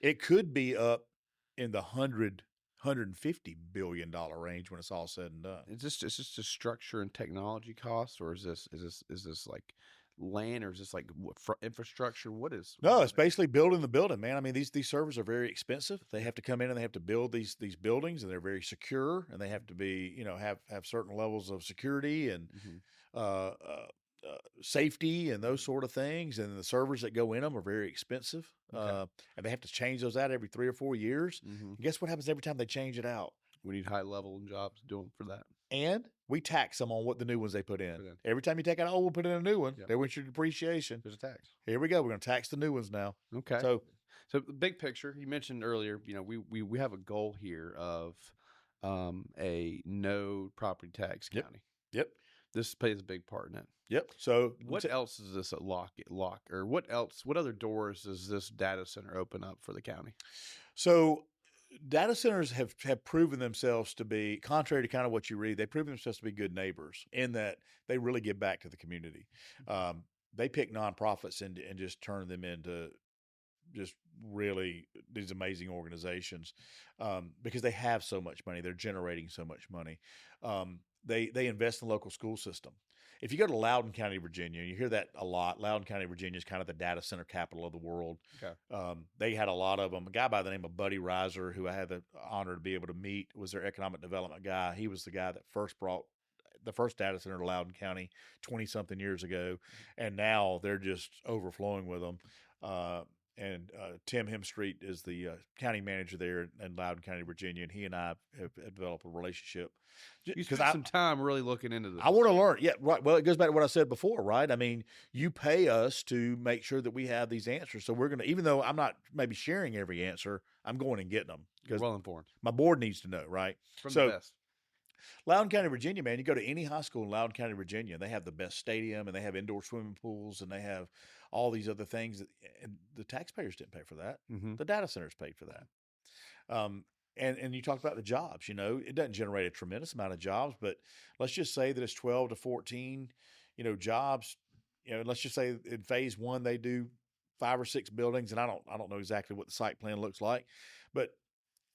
It could be up in the $150 billion range when it's all said and done. Is this just a structure and technology cost, or is this like land, or is this like infrastructure? What is? No, it's basically building the building, man. I mean, these servers are very expensive. They have to come in and they have to build these buildings, and they're very secure, and they have to be, have certain levels of security and safety and those sort of things. And the servers that go in them are very expensive, and they have to change those out every 3 or 4 years. And guess what happens every time they change it out? We need high level jobs doing for that. And we tax them on what the new ones they put in. Every time you take out, we'll put in a new one. They want your depreciation. There's a tax. Here we go. We're going to tax the new ones now. Okay. So the big picture, you mentioned earlier, we have a goal here of a no property tax county. Yep. This plays a big part in it. Yep. So what else is this lock, or what other doors does this data center open up for the county? So data centers have proven themselves to be, contrary to kind of what you read, they've proven themselves to be good neighbors in that they really give back to the community. They pick nonprofits and just turn them into just really these amazing organizations because they have so much money. They're generating so much money. They invest in the local school system. If you go to Loudoun County, Virginia, you hear that a lot. Loudoun County, Virginia is kind of the data center capital of the world. Okay. They had a lot of them. A guy by the name of Buddy Reiser, who I had the honor to be able to meet, was their economic development guy. He was the guy that first brought the first data center to Loudoun County 20-something years ago, and now they're just overflowing with them. Tim Hemstreet is the county manager there in Loudoun County, Virginia, and he and I have developed a relationship. You Because spent some time really looking into this. I want to learn. Yeah, right. Well, it goes back to what I said before, right? I mean, you pay us to make sure that we have these answers. So we're going to, even though I'm not maybe sharing every answer, I'm going and getting them You're because well informed. my board needs to know, right? From So the best. Loudoun County, Virginia, man, you go to any high school in Loudoun County, Virginia, they have the best stadium and they have indoor swimming pools and they have all these other things. And the taxpayers didn't pay for that. Mm-hmm. The data centers paid for that. And you talk about the jobs, it doesn't generate a tremendous amount of jobs, but let's just say that it's 12 to 14, jobs. Let's just say in phase one they do 5 or 6 buildings, and I don't know exactly what the site plan looks like, but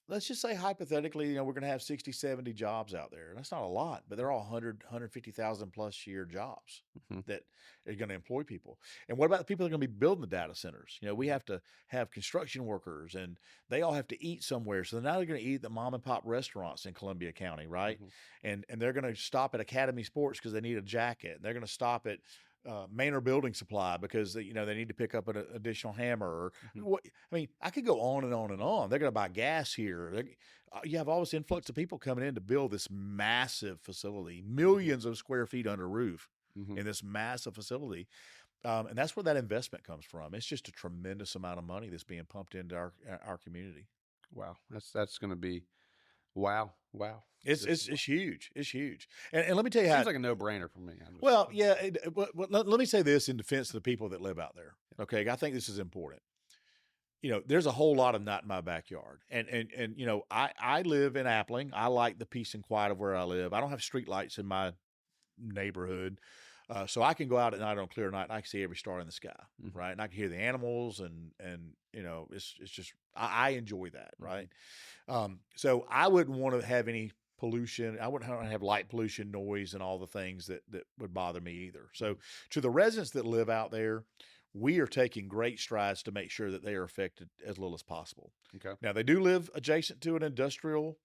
let's just say hypothetically, we're going to have 60, 70 jobs out there. That's not a lot, but they're all 150,000 plus year jobs that are going to employ people. And what about the people that are going to be building the data centers? We have to have construction workers and they all have to eat somewhere. So now they're going to eat at the mom and pop restaurants in Columbia County, right? And they're going to stop at Academy Sports because they need a jacket. And they're going to stop at Manor Building Supply because they need to pick up an additional hammer. Or what, I mean, I could go on and on and on. They're going to buy gas here. You have all this influx of people coming in to build this massive facility, millions of square feet under roof in this massive facility. And that's where that investment comes from. It's just a tremendous amount of money that's being pumped into our community. Wow, that's going to be wow. It's huge. It's huge. And let me tell you Seems like a no-brainer for me. Let me say this in defense of the people that live out there. Okay, I think this is important. There's a whole lot of not in my backyard, and I live in Appling. I like the peace and quiet of where I live. I don't have street lights in my neighborhood, so I can go out at night on a clear night and I can see every star in the sky, right? And I can hear the animals, and it's just I enjoy that, right? So I wouldn't want to have any pollution. I wouldn't want to have light pollution, noise, and all the things that would bother me either. So to the residents that live out there, we are taking great strides to make sure that they are affected as little as possible. Okay. Now they do live adjacent to an industrial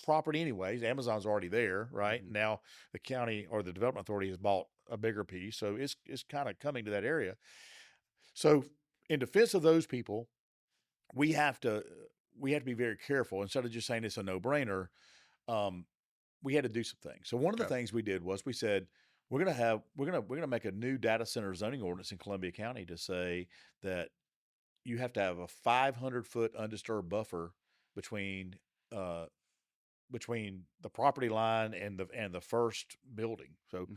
property anyways. Amazon's already there, right? Now the county or the development authority has bought a bigger piece. So it's kind of coming to that area. So in defense of those people, we have to be very careful. Instead of just saying it's a no-brainer, we had to do some things. So one of the things we did was we said we're gonna make a new data center zoning ordinance in Columbia County to say that you have to have a 500-foot undisturbed buffer between the property line and the first building. So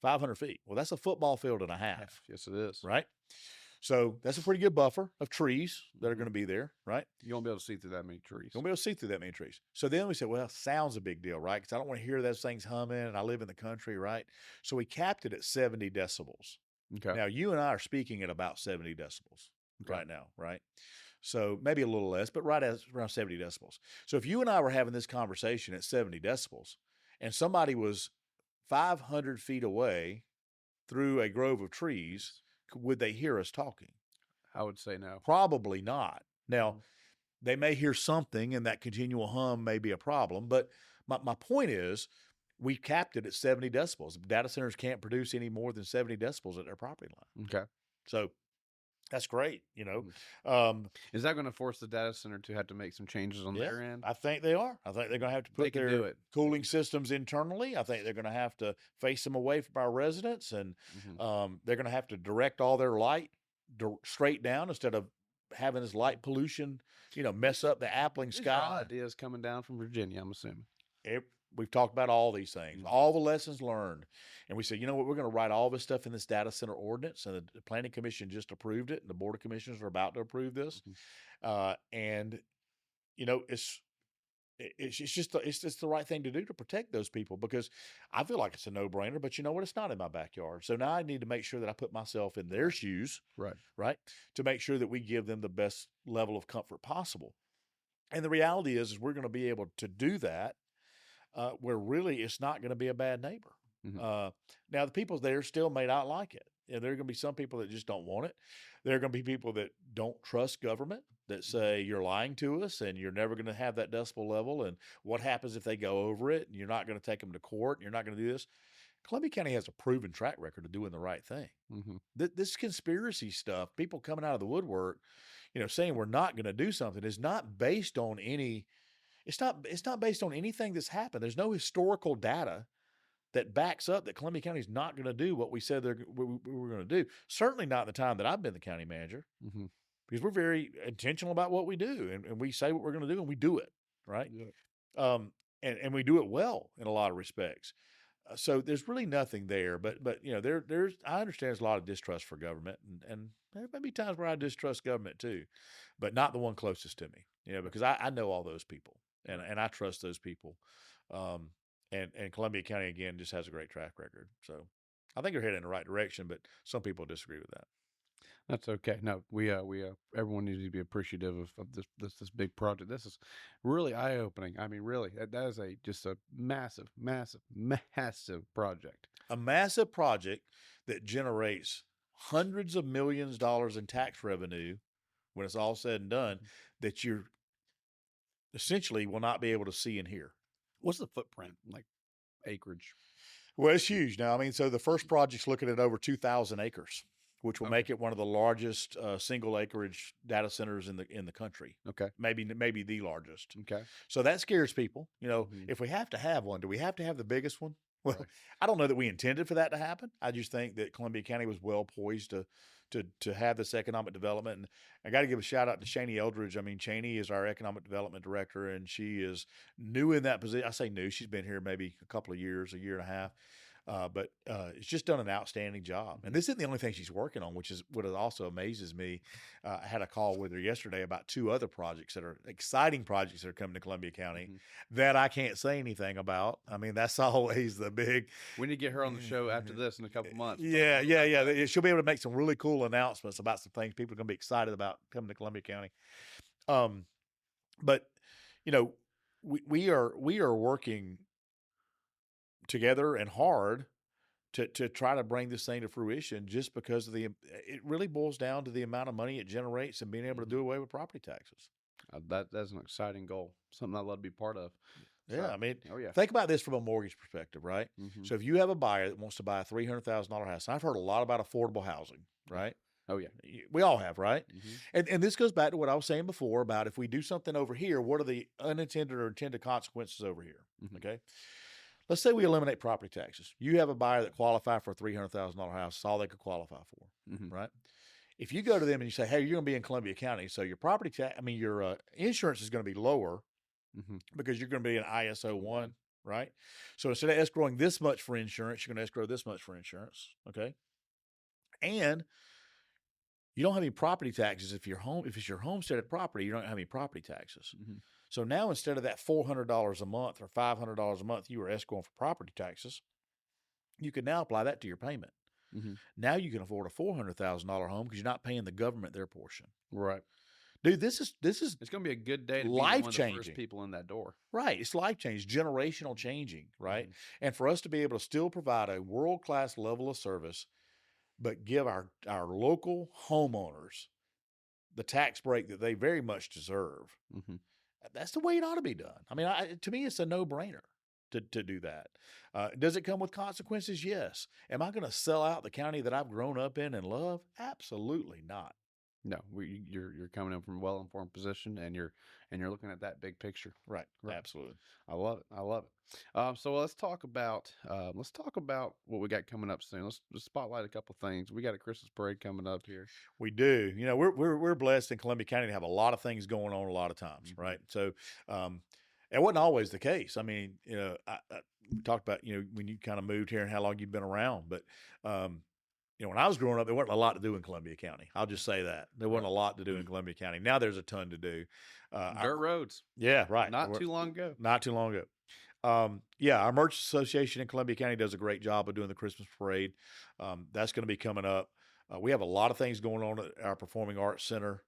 500 feet. Well, that's a football field and a half. Yes, it is. Right. So that's a pretty good buffer of trees that are going to be there, right? You won't be able to see through that many trees. You won't be able to see through that many trees. So then we said, well, sounds a big deal, right? Because I don't want to hear those things humming, and I live in the country, right? So we capped it at 70 decibels. Okay. Now, you and I are speaking at about 70 decibels right now, right? So maybe a little less, but around 70 decibels. So if you and I were having this conversation at 70 decibels, and somebody was 500 feet away through a grove of trees, would they hear us talking? I would say no. Probably not. Now, they may hear something, and that continual hum may be a problem. But my point is, we capped it at 70 decibels. Data centers can't produce any more than 70 decibels at their property line. Okay. So that's great, Is that going to force the data center to have to make some changes on their end? I think they are. I think they're going to have to put their cooling systems internally. I think they're going to have to face them away from our residents, and they're going to have to direct all their light straight down instead of having this light pollution, mess up the Appling sky. Ideas coming down from Virginia, I'm assuming. We've talked about all these things, all the lessons learned. And we said, you know what, we're going to write all this stuff in this data center ordinance. And the Planning Commission just approved it, and the Board of Commissioners are about to approve this. It's just the right thing to do to protect those people, because I feel like it's a no-brainer, but you know what? It's not in my backyard. So now I need to make sure that I put myself in their shoes, right, to make sure that we give them the best level of comfort possible. And the reality is we're going to be able to do that where really it's not going to be a bad neighbor. Now, the people there still may not like it. There are going to be some people that just don't want it. There are going to be people that don't trust government, that say you're lying to us and you're never going to have that decibel level. And what happens if they go over it, and you're not going to take them to court and you're not going to do this? Columbia County has a proven track record of doing the right thing. Mm-hmm. This conspiracy stuff, people coming out of the woodwork, saying we're not going to do something, is not based on any. It's not based on anything that's happened. There's no historical data that backs up that Columbia County is not going to do what we said we were going to do. Certainly not in the time that I've been the county manager, Mm-hmm. because we're very intentional about what we do, and we say what we're going to do and we do it, right? Yeah. And we do it well in a lot of respects. So there's really nothing there, but there's I understand there's a lot of distrust for government, and there may be times where I distrust government too, but not the one closest to me, because I know all those people, and I trust those people. Um, and Columbia County again just has a great track record. So I think they're headed in the right direction, but some people disagree with that. That's okay. No, we everyone needs to be appreciative of this big project. This is really eye opening. I mean, really, that is just a massive, massive, massive project. A massive project that generates hundreds of millions of dollars in tax revenue when it's all said and done, that you're essentially will not be able to see and hear. What's the footprint like acreage? Well, it's huge now. I mean, so the first project's looking at over 2,000 acres, which will Okay. make it one of the largest single acreage data centers in the country. Okay. Maybe the largest. Okay. So that scares people. Mhm. If we have to have one, do we have to have the biggest one? Well, Right. I don't know that we intended for that to happen. I just think that Columbia County was well poised to have this economic development. And I got to give a shout out to Shani Eldridge. I mean, Shani is our economic development director, and she is new in that position. I say new; she's been here maybe a couple of years, a year and a half. But it's just done an outstanding job. And this isn't the only thing she's working on, which is what also amazes me. I had a call with her yesterday about two other projects that are exciting projects that are coming to Columbia County that I can't say anything about. I mean, that's always the big. We need to get her on the show after this in a couple months. Yeah. She'll be able to make some really cool announcements about some things people are going to be excited about coming to Columbia County. But we are working together and hard to try to bring this thing to fruition, just because of it really boils down to the amount of money it generates and being able to do away with property taxes. That's an exciting goal. Something I'd love to be part of. Yeah, So, I mean, oh yeah. think about this from a mortgage perspective, right? Mhm. So if you have a buyer that wants to buy a $300,000 house, and I've heard a lot about affordable housing, right? Oh yeah. We all have, right? Mhm. And this goes back to what I was saying before about if we do something over here, what are the unintended or intended consequences over here? Mhm. Okay. Let's say we eliminate property taxes. You have a buyer that qualified for a $300,000 house. That's all they could qualify for, Mhm. right? If you go to them and you say, "Hey, you're going to be in Columbia County, so your your insurance is going to be lower Mhm. because you're going to be an ISO 1, right? So instead of escrowing this much for insurance, you're going to escrow this much for insurance, okay? And you don't have any property taxes if it's your homesteaded property, you don't have any property taxes. Mhm. So now instead of that $400 a month or $500 a month you were escrowing for property taxes, you can now apply that to your payment. Mhm. Now you can afford a $400,000 home because you're not paying the government their portion. Right. Dude, this is It's going to be a good day to be one of the first life-changing. people in that door. Right. It's life change, generational changing, right? Mhm. And for us to be able to still provide a world-class level of service, but give our local homeowners the tax break that they very much deserve. Mhm. That's the way it ought to be done. I mean, to me, it's a no-brainer to do that. Does it come with consequences? Yes. Am I going to sell out the county that I've grown up in and love? Absolutely not. No, you're coming in from a well-informed position, and you're looking at that big picture. Right. Right. Absolutely. I love it. I love it. So let's talk about what we got coming up soon. Let's just spotlight a couple things. We got a Christmas parade coming up here. We do. We're blessed in Columbia County to have a lot of things going on a lot of times, Mhm. right? So, it wasn't always the case. I mean, we talked about when you kind of moved here and how long you've been around, but when I was growing up, there wasn't a lot to do in Columbia County. I'll just say that there wasn't a lot to do in Columbia County. Now there's a ton to do. Dirt roads. Yeah, right. Not too long ago. Not too long ago. Our Merchants Association in Columbia County does a great job of doing the Christmas parade. That's going to be coming up. We have a lot of things going on at our Performing Arts Center.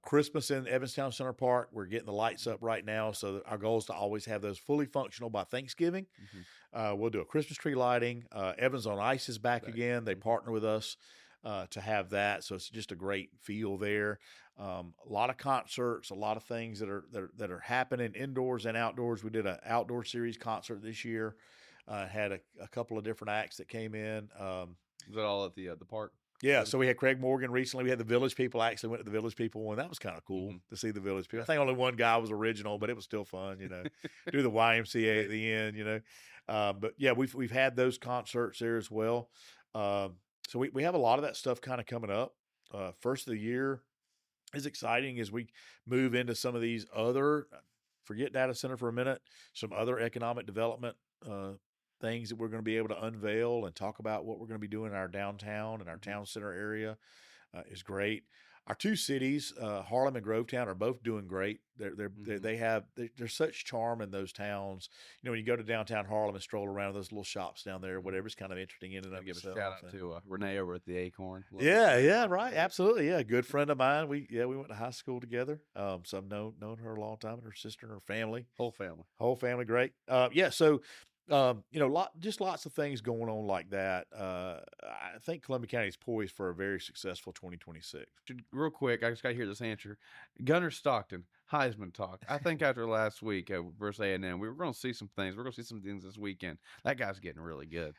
Christmas in Evanstown Center Park, we're getting the lights up right now. So our goal is to always have those fully functional by Thanksgiving. We'll do a Christmas tree lighting. Evans on Ice is back again. They partner with us to have that. So it's just a great feel there. A lot of concerts, a lot of things that are happening indoors and outdoors. We did an outdoor series concert this year. Had a couple of different acts that came in. Was that all at the park? Yeah, so we had Craig Morgan recently. We had the Village People. I actually went to the Village People, and that was kind of cool to see the Village People. I think only one guy was original, but it was still fun, do the YMCA at the end, But yeah, we've had those concerts there as well. So we have a lot of that stuff kind of coming up. First of the year is exciting as we move into some of these other, forget data center for a minute, some other economic development things that we're going to be able to unveil and talk about what we're going to be doing in our downtown and our town center area is great. Our two cities, Harlem and Grovetown, are both doing great. There's such charm in those towns. When you go to downtown Harlem and stroll around those little shops down there, whatever's kind of interesting in and of Give itself. a shout out to Renee over at the Acorn. Yeah, right, absolutely, yeah, good friend of mine. We went to high school together. So I've known her a long time, and her sister and her family, whole family, great. So. Just lots of things going on like that. I think Columbia County is poised for a very successful 2026. Real quick, I just got to hear this answer. Gunnar Stockton, Heisman talk. I think after last week versus A&M, we were going to see some things. We're going to see some things this weekend. That guy's getting really good.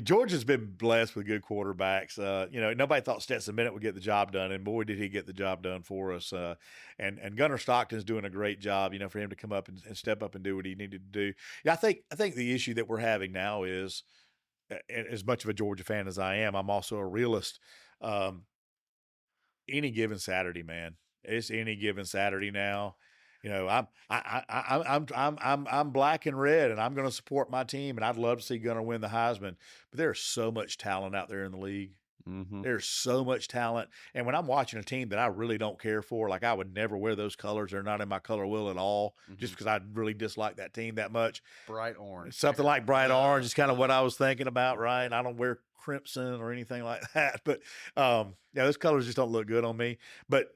Georgia's been blessed with good quarterbacks. Nobody thought Stetson Bennett would get the job done, and boy, did he get the job done for us. And Gunnar Stockton's doing a great job, for him to come up and step up and do what he needed to do. Yeah, I think the issue that we're having now is, as much of a Georgia fan as I am, I'm also a realist. Any given Saturday, man. It's any given Saturday now. I'm black and red, and I'm going to support my team, and I'd love to see Gunnar win the Heisman. But there's so much talent out there in the league. There's so much talent, and when I'm watching a team that I really don't care for, like I would never wear those colors. They're not in my color wheel at all, just because I really dislike that team that much. Bright orange, something like bright orange is kind of what I was thinking about, right? I don't wear crimson or anything like that, but those colors just don't look good on me. But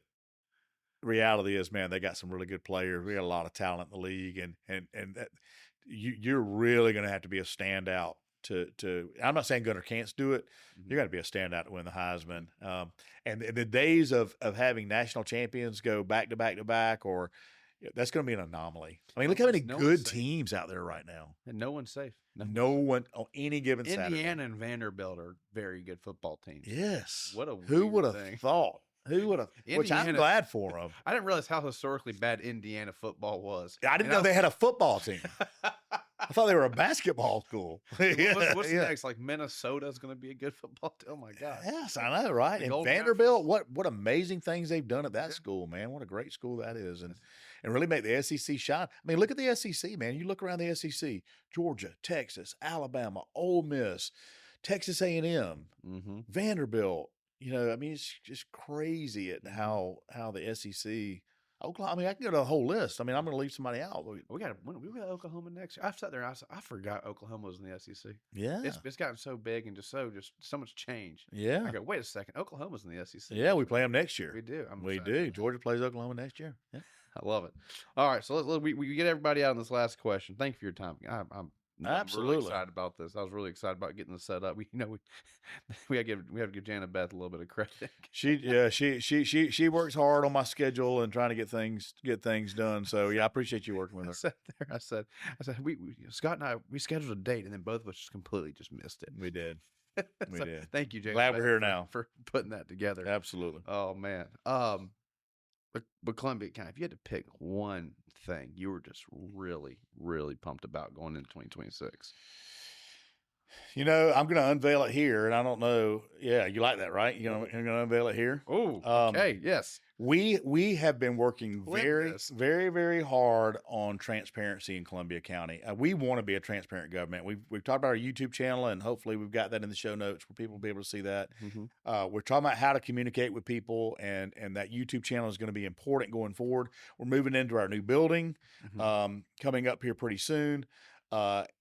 the reality is, man, they got some really good players. We got a lot of talent in the league, and that, you're really going to have to be a standout. I'm not saying Gunnar can't do it. You got to be a standout to win the Heisman. And the days of having national champions go back to back to back, or that's going to be an anomaly. I mean, look how many good teams out there right now, and no one's safe. No one on any given Saturday. Indiana and Vanderbilt are very good football teams. Yes. Who would have thought? Who would have? Which I'm glad for them. I didn't realize how historically bad Indiana football was. I didn't know they had a football team. I thought they were a basketball school. What's next? Like Minnesota's going to be a good football team. Oh my God! Yes, I know, right? And Vanderbilt, what amazing things they've done at that school, man! What a great school that is, and really make the SEC shine. I mean, look at the SEC, man. You look around the SEC: Georgia, Texas, Alabama, Ole Miss, Texas A&M, Vanderbilt. It's just crazy at how the SEC. Oklahoma. I mean, I can go to a whole list. I mean, I'm going to leave somebody out. We got Oklahoma next year. I sat there and I forgot Oklahoma was in the SEC. Yeah, it's gotten so big and just so much change. Yeah. I go, wait a second, Oklahoma's in the SEC. Yeah, we play them next year. We do. We do. Georgia plays Oklahoma next year. Yeah, I love it. All right, so we get everybody out in this last question. Thank you for your time. I'm absolutely really excited about this. I was really excited about getting this set up. We have to give Jana Beth a little bit of credit. She works hard on my schedule and trying to get things done. So yeah, I appreciate you working with her. I sat there. I said, Scott and I scheduled a date, and then both of us just completely just missed it. We did. We did. Thank you, Jana. Glad we're here now for putting that together. Absolutely. Oh man. But Columbia County, if you had to pick one thing you were just really, really pumped about going into 2026. I'm going to unveil it here, and I don't know. Yeah, you like that, right? You're going to unveil it here. Oh, okay, yes. We have been working very, very, very hard on transparency in Columbia County. We want to be a transparent government. We've talked about our YouTube channel, and hopefully we've got that in the show notes where people will be able to see that. We're talking about how to communicate with people, and that YouTube channel is going to be important going forward. We're moving into our new building coming up here pretty soon.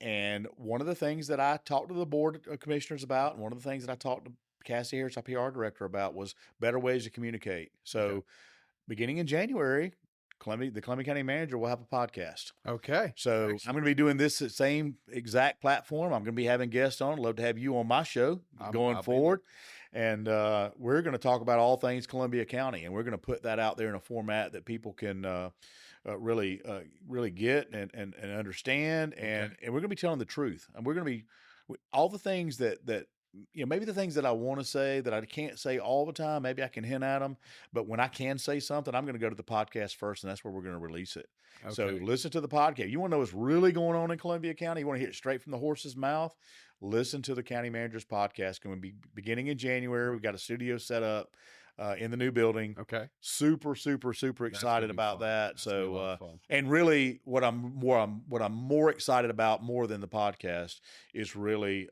And one of the things that I talked to the board of commissioners about, and one of the things that I talked to Cassie Harris, our PR director, about, was better ways to communicate. So beginning in January, the Columbia County manager will have a podcast. Okay. So excellent. I'm going to be doing this same exact platform. I'm going to be having guests on. I'd love to have you on my show going forward. And we're going to talk about all things Columbia County, and we're going to put that out there in a format that people can really get and understand, and Okay. we're going to be telling the truth, and we're going to be all the things that maybe the things that I want to say that I can't say all the time. Maybe I can hint at them, but when I can say something, I'm going to go to the podcast first, and that's where we're going to release it. So Okay. listen to the podcast. You want to know what's really going on in Columbia County? You want to hear it straight from the horse's mouth? Listen to the County Manager's podcast. Going to be beginning in January. We've got a studio set up in the new building. Okay. Super That's excited gonna be about fun. that. That's gonna be a lot So, of fun. and really, what I'm more excited about more than the podcast is really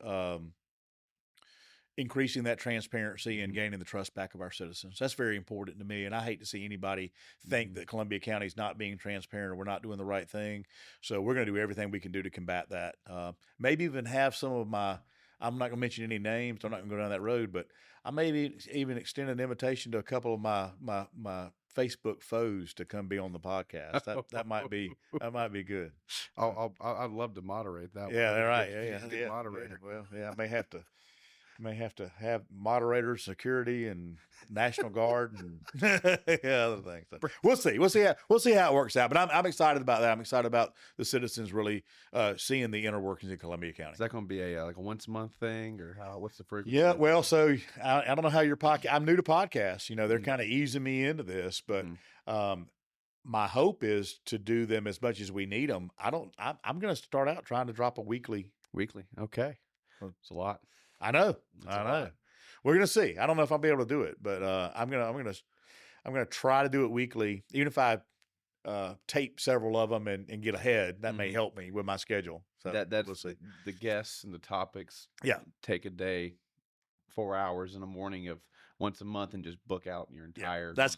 increasing that transparency and gaining the trust back of our citizens. That's very important to me. And I hate to see anybody think that Columbia County is not being transparent or we're not doing the right thing. So we're going to do everything we can do to combat that. Maybe even have some of my, I'm not going to mention any names. I'm not going to go down that road, but I maybe even extend an invitation to a couple of my Facebook foes to come be on the podcast. That might be good. I'd love to moderate that. Yeah, one. right. Good moderator. Yeah. Well, yeah, I may have to have moderators, security, and National Guard, and other things. So we'll see. We'll see how it works out. But I'm excited about that. I'm excited about the citizens really seeing the inner workings in Columbia County. Is that going to be a like a once a month thing, or what's the frequency? Yeah. Well, so I don't know how your podcast. I'm new to podcasts. They're kind of easing me into this, but my hope is to do them as much as we need them. I'm going to start out trying to drop a weekly. Okay. It's a lot. I know. We're gonna see. I don't know if I'll be able to do it, but I'm gonna try to do it weekly. Even if I tape several of them and get ahead, that may help me with my schedule. So That's we'll see. the guests and the topics. Yeah. Take a day, 4 hours in the morning of once a month, and just book out your entire. That's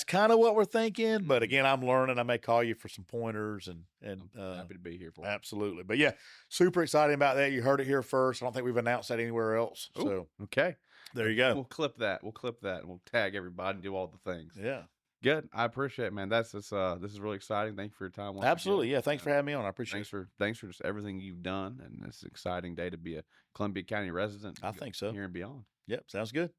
kind of what we're thinking. But again, I'm learning. I may call you for some pointers and I'm happy to be here for. Absolutely. But yeah, super excited about that. You heard it here first. I don't think we've announced that anywhere else. Ooh, so okay, there you go. We'll clip that. And we'll tag everybody and do all the things. Yeah. Good. I appreciate it, man. This is really exciting. Thank you for your time. Absolutely. Again. Yeah. Thanks for having me on. I appreciate it. Thanks for just everything you've done, and it's an exciting day to be a Columbia County resident. I think so. Here and beyond. Yep. Sounds good.